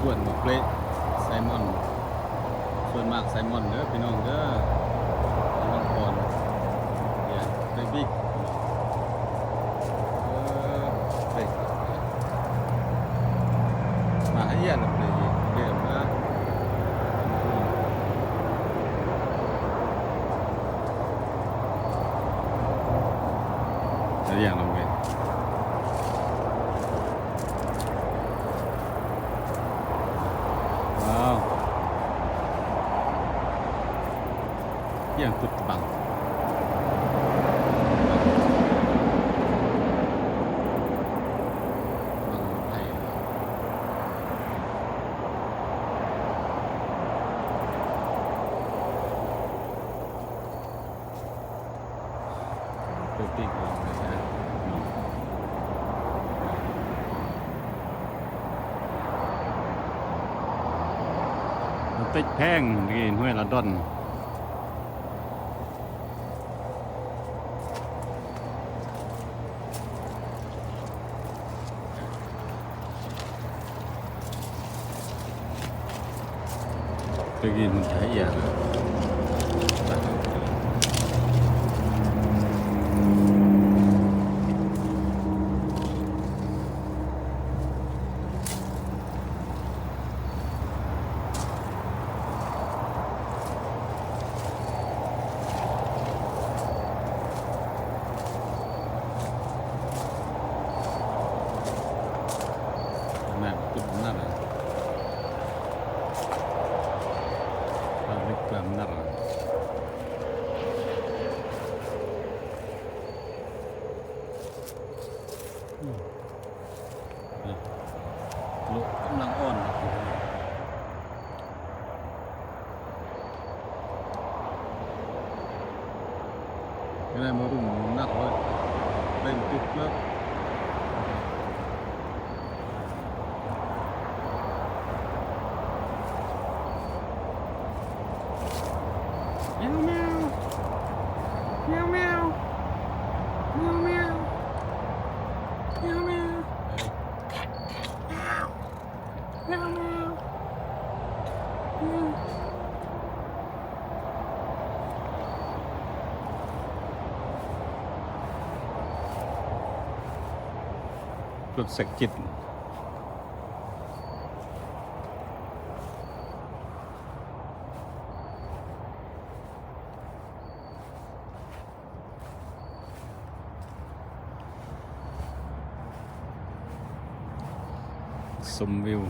วนมาเปรไซมอนส่วนมากไซมอนเด้อพี่น้องเด้อน้องก่อนเนี่ยเบบี้เบรกมาให้ยันเลยเดี๋ยวนะจะอย่างลงไปว้าวอย่างตุดบังตัวปีกลงเลยนะมันติดแพงนี่ห้วยละดอนไปกินใช้อย่างแม่ตุ่มนั่นเลยเล็กกว่านั่นเลยลูกกำลังอ่อนก็ได้มารุ่มนักเลยเล่นติดแล้วแมวแมวแมวแมวแมวแมวแมวแมวแมวแมวแมวแมวรถสกิดชมวิว